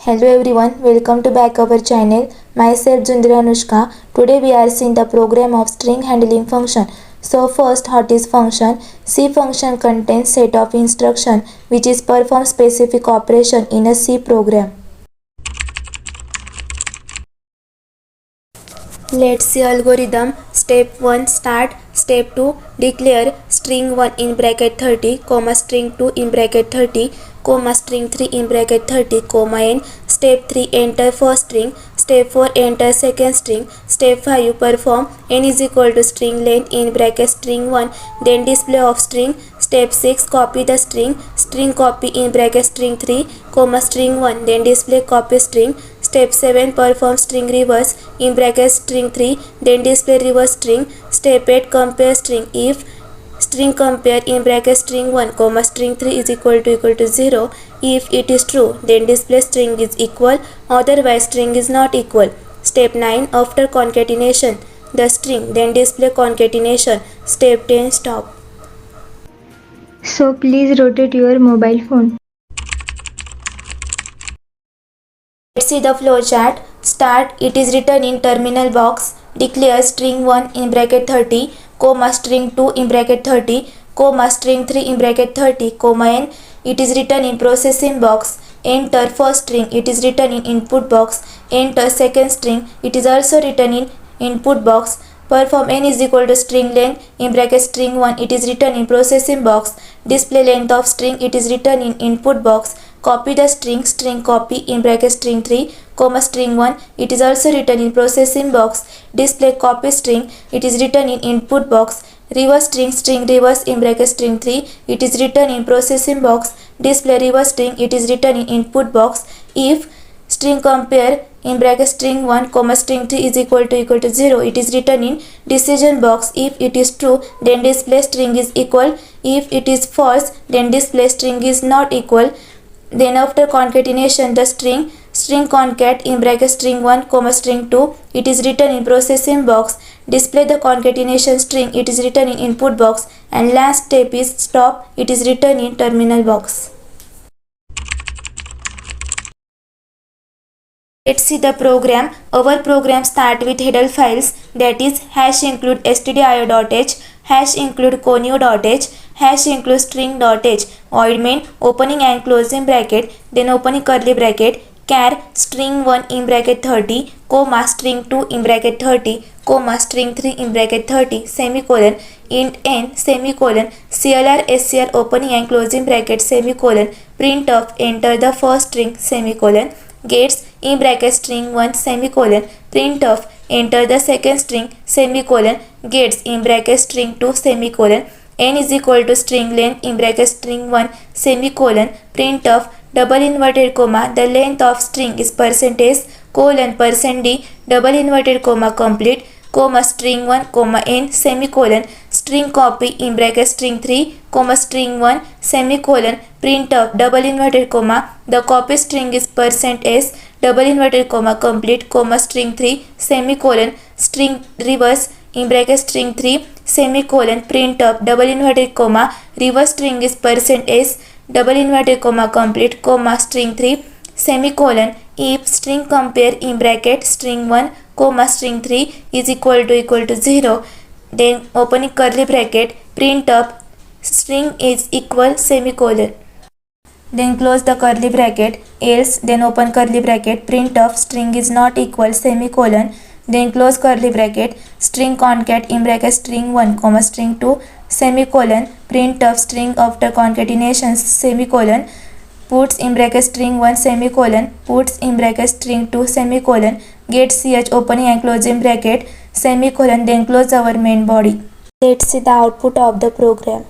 Hello everyone, welcome to back our channel. Myself Jundra Anushka. Today we are seeing the program of string handling function. So first, what is function? C function contains set of instruction which is perform specific operation in a C program. Let's see algorithm. Step 1 start. Step 2 declare string 1 in bracket 30 comma string 2 in bracket 30 comma string 3 in bracket 30 comma n. Step 3 enter first string. Step 4 enter second string. Step 5 perform n is equal to string length in bracket string 1 then display of string. Step 6 copy the string copy in bracket string 3 comma string 1 then display copy string. Step 7 perform string reverse in bracket string 3 then display reverse string. Step 8 compare string. If string compare in bracket string 1 comma string 3 is equal to 0, if it is true then display string is equal, otherwise string is not equal. Step 9 after concatenation the string then display concatenation. Step 10 stop. So please rotate your mobile phone. Let's see the flow chart. Start, it is written in terminal box. Declare string 1 in bracket 30 comma string 2 in bracket 30 comma string 3 in bracket 30 comma n. It is written in processing box. Enter first string, it is written in input box. Enter second string, it is also written in input box. Perform n is equal to string length in bracket string 1, it is written in processing box. Display length of string, it is written in input box. Copy the string copy in bracket string 3 comma string 1, it is also written in processing box. Display copy string, it is written in input box. Reverse string reverse in bracket string 3, it is written in processing box. Display reverse string, it is written in input box. If string compare in bracket string 1 comma string 3 is equal to 0, it is written in decision box. If it is true then display string is equal, if it is false then display string is not equal. Then after concatenation the string concat in bracket string 1 comma string 2, it is written in processing box. Display the concatenation string, it is written in input box. And last step is stop, it is written in terminal box. Let's see the program. Our program start with header files, that is #include stdio.h, #include conio.h, #include string.h, void main opening and closing bracket, then opening curly bracket, char string 1 in bracket 30 comma string 2 in bracket 30 comma string 3 in bracket 30 semicolon, int n semicolon, clr scr opening and closing bracket semicolon, print of enter the first string semicolon, gets in bracket string 1 semicolon, print of enter the second string semicolon, gets in bracket string 2 semicolon, n is equal to string length in bracket string 1 semicolon, print of double inverted comma the length of string is percentage colon %d double inverted comma complete comma string 1 comma n semicolon, string copy in bracket string 3 comma string 1 semicolon, print of double inverted comma the copy string is %s double inverted comma complete comma string 3 semicolon, string reverse in bracket string 3 semicolon, print of double inverted comma reverse string is %s double inverted comma complete comma string 3 semicolon. If string compare in bracket string 1 comma string 3 is equal to 0, then opening curly bracket, print of string is equal semicolon, then close the curly bracket, else then open curly bracket, print of string is not equal semicolon, then close curly bracket, string concat in bracket string 1 comma string 2 semicolon, print of string after concatenation semicolon, puts in bracket string 1 semicolon, puts in bracket string 2 semicolon, get ch opening and closing bracket semicolon, then close our main body. Let's see the output of the program.